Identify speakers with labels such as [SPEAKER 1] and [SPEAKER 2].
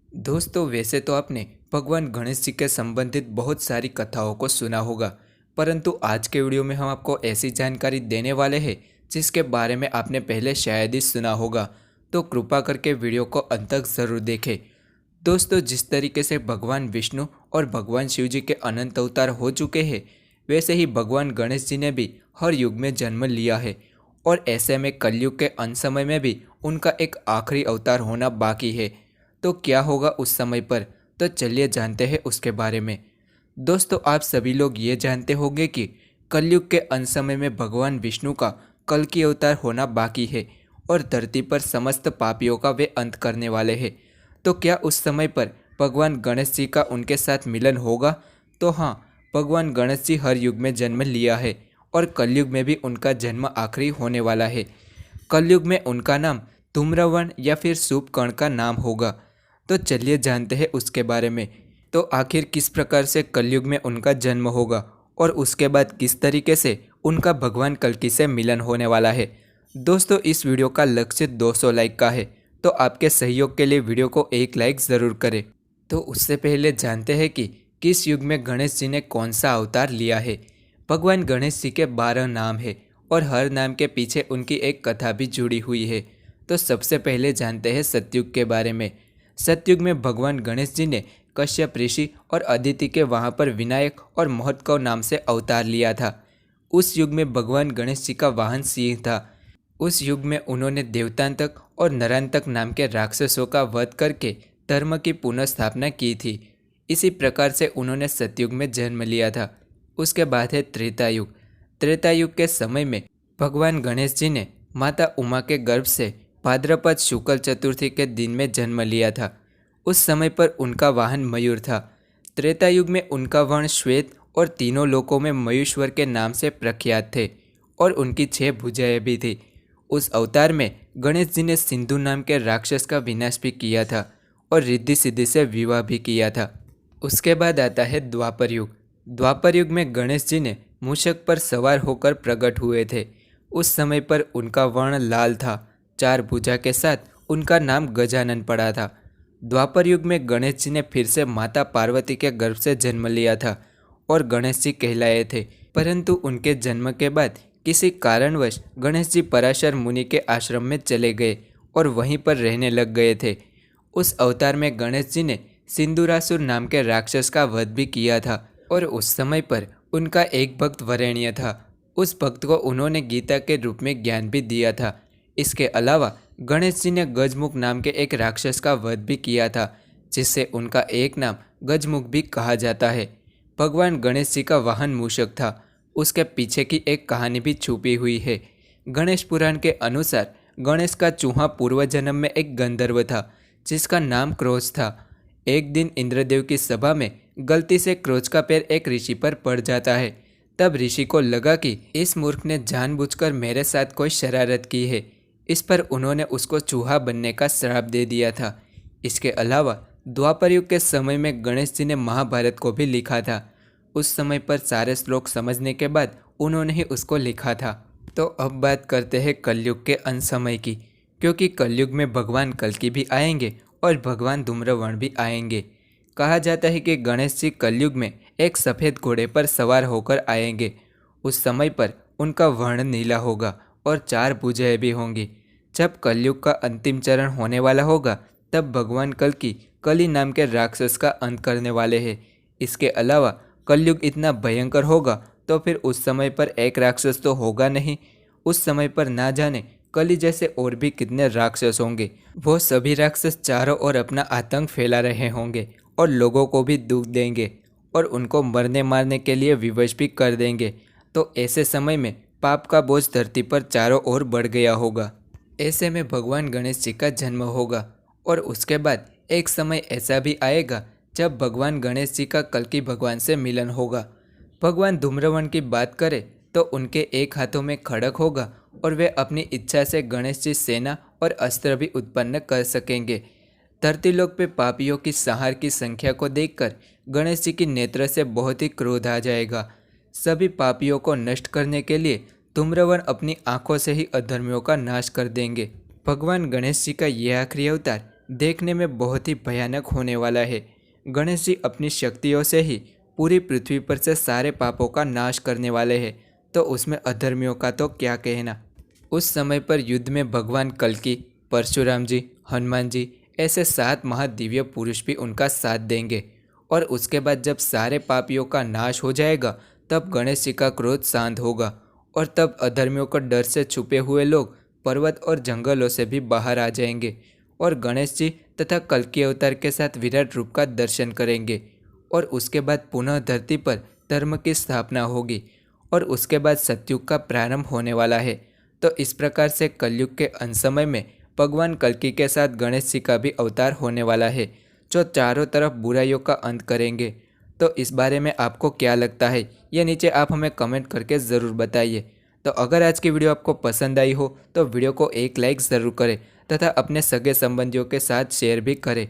[SPEAKER 1] दोस्तों, वैसे तो आपने भगवान गणेश जी के संबंधित बहुत सारी कथाओं को सुना होगा, परंतु आज के वीडियो में हम आपको ऐसी जानकारी देने वाले हैं जिसके बारे में आपने पहले शायद ही सुना होगा। तो कृपा करके वीडियो को अंत तक ज़रूर देखें। दोस्तों, जिस तरीके से भगवान विष्णु और भगवान शिव जी के अनंत अवतार हो चुके हैं, वैसे ही भगवान गणेश जी ने भी हर युग में जन्म लिया है और ऐसे में कलयुग के अंत समय में भी उनका एक आखिरी अवतार होना बाकी है। तो क्या होगा उस समय पर? तो चलिए जानते हैं उसके बारे में। दोस्तों, आप सभी लोग ये जानते होंगे कि कलयुग के अंत समय में भगवान विष्णु का कल की अवतार होना बाकी है और धरती पर समस्त पापियों का वे अंत करने वाले हैं। तो क्या उस समय पर भगवान गणेश जी का उनके साथ मिलन होगा? तो हाँ, भगवान गणेश जी हर युग में जन्म लिया है और कलयुग में भी उनका जन्म आखिरी होने वाला है। कलयुग में उनका नाम धूम्रवन या फिर सूपकर्ण का नाम होगा। तो चलिए जानते हैं उसके बारे में। तो आखिर किस प्रकार से कलयुग में उनका जन्म होगा और उसके बाद किस तरीके से उनका भगवान कल्कि से मिलन होने वाला है। दोस्तों, इस वीडियो का लक्ष्य 200 लाइक का है, तो आपके सहयोग के लिए वीडियो को एक लाइक ज़रूर करें। तो उससे पहले जानते हैं कि किस युग में गणेश जी ने कौन सा अवतार लिया है। भगवान गणेश जी के 12 नाम है और हर नाम के पीछे उनकी एक कथा भी जुड़ी हुई है। तो सबसे पहले जानते हैं सतयुग के बारे में। सतयुग में भगवान गणेश जी ने कश्यप ऋषि और अदिति के वहाँ पर विनायक और महोत्सव नाम से अवतार लिया था। उस युग में भगवान गणेश जी का वाहन सिंह था। उस युग में उन्होंने देवतांतक और नरांतक नाम के राक्षसों का वध करके धर्म की पुनर्स्थापना की थी। इसी प्रकार से उन्होंने सतयुग में जन्म लिया था। उसके बाद है त्रेता युग। त्रेता युग के समय में भगवान गणेश जी ने माता उमा के गर्भ से भाद्रपद शुक्ल चतुर्थी के दिन में जन्म लिया था। उस समय पर उनका वाहन मयूर था। त्रेता युग में उनका वर्ण श्वेत और तीनों लोकों में मयूश्वर के नाम से प्रख्यात थे और उनकी 6 भुजाएं भी थी। उस अवतार में गणेश जी ने सिंधु नाम के राक्षस का विनाश भी किया था और रिद्धि सिद्धि से विवाह भी किया था। उसके बाद आता है द्वापर युग। द्वापर युग में गणेश जी ने मूषक पर सवार होकर प्रकट हुए थे। उस समय पर उनका वर्ण लाल था। 4 भुजा के साथ उनका नाम गजानन पड़ा था। द्वापर युग में गणेश जी ने फिर से माता पार्वती के गर्भ से जन्म लिया था और गणेश जी कहलाए थे। परंतु उनके जन्म के बाद किसी कारणवश गणेश जी पराशर मुनि के आश्रम में चले गए और वहीं पर रहने लग गए थे। उस अवतार में गणेश जी ने सिंदूरासुर नाम के राक्षस का वध भी किया था और उस समय पर उनका एक भक्त वरेण्य था। उस भक्त को उन्होंने गीता के रूप में ज्ञान भी दिया था। इसके अलावा गणेश जी ने गजमुख नाम के एक राक्षस का वध भी किया था, जिससे उनका एक नाम गजमुख भी कहा जाता है। भगवान गणेश जी का वाहन मूषक था। उसके पीछे की एक कहानी भी छुपी हुई है। गणेश पुराण के अनुसार गणेश का चूहा पूर्व जन्म में एक गंधर्व था जिसका नाम क्रोध था। एक दिन इंद्रदेव की सभा में गलती से क्रोध का पैर एक ऋषि पर पड़ जाता है। तब ऋषि को लगा कि इस मूर्ख ने जानबूझकर मेरे साथ कोई शरारत की है। इस पर उन्होंने उसको चूहा बनने का श्राप दे दिया था। इसके अलावा द्वापर युग के समय में गणेश जी ने महाभारत को भी लिखा था। उस समय पर सारे श्लोक समझने के बाद उन्होंने ही उसको लिखा था। तो अब बात करते हैं कलयुग के अंत समय की, क्योंकि कलयुग में भगवान कल्कि भी आएंगे और भगवान धूम्रवर्ण भी आएंगे। कहा जाता है कि गणेश जी कलयुग में एक सफ़ेद घोड़े पर सवार होकर आएंगे। उस समय पर उनका वर्ण नीला होगा और 4 भुजाएं भी होंगी। जब कलयुग का अंतिम चरण होने वाला होगा, तब भगवान कल्कि कली नाम के राक्षस का अंत करने वाले हैं। इसके अलावा कलयुग इतना भयंकर होगा तो फिर उस समय पर एक राक्षस तो होगा नहीं। उस समय पर ना जाने कली जैसे और भी कितने राक्षस होंगे। वो सभी राक्षस चारों ओर अपना आतंक फैला रहे होंगे और लोगों को भी दुख देंगे और उनको मरने मारने के लिए विवश भी कर देंगे। तो ऐसे समय में पाप का बोझ धरती पर चारों ओर बढ़ गया होगा। ऐसे में भगवान गणेश जी का जन्म होगा और उसके बाद एक समय ऐसा भी आएगा जब भगवान गणेश जी का कल्कि भगवान से मिलन होगा। भगवान धूम्रवर्ण की बात करें तो उनके एक हाथों में खड़ग होगा और वे अपनी इच्छा से गणेश जी सेना और अस्त्र भी उत्पन्न कर सकेंगे। धरती लोक पे पापियों की संहार की संख्या को देखकर गणेश जी की नेत्र से बहुत ही क्रोध आ जाएगा। सभी पापियों को नष्ट करने के लिए धूम्रवर्ण अपनी आंखों से ही अधर्मियों का नाश कर देंगे। भगवान गणेश जी का यह आखिरी अवतार देखने में बहुत ही भयानक होने वाला है। गणेश जी अपनी शक्तियों से ही पूरी पृथ्वी पर से सारे पापों का नाश करने वाले हैं, तो उसमें अधर्मियों का तो क्या कहना। उस समय पर युद्ध में भगवान कल्कि, परशुराम जी, हनुमान जी ऐसे 7 महादिव्य पुरुष भी उनका साथ देंगे। और उसके बाद जब सारे पापियों का नाश हो जाएगा, तब गणेश जी का क्रोध शांत होगा और तब अधर्मियों को डर से छुपे हुए लोग पर्वत और जंगलों से भी बाहर आ जाएंगे और गणेश जी तथा कल्कि अवतार के साथ विराट रूप का दर्शन करेंगे। और उसके बाद पुनः धरती पर धर्म की स्थापना होगी और उसके बाद सतयुग का प्रारंभ होने वाला है। तो इस प्रकार से कलयुग के अंत समय में भगवान कल्कि के साथ गणेश जी का भी अवतार होने वाला है, जो चारों तरफ बुराइयों का अंत करेंगे। तो इस बारे में आपको क्या लगता है, ये नीचे आप हमें कमेंट करके ज़रूर बताइए। तो अगर आज की वीडियो आपको पसंद आई हो तो वीडियो को एक लाइक ज़रूर करें तथा अपने सगे संबंधियों के साथ शेयर भी करें,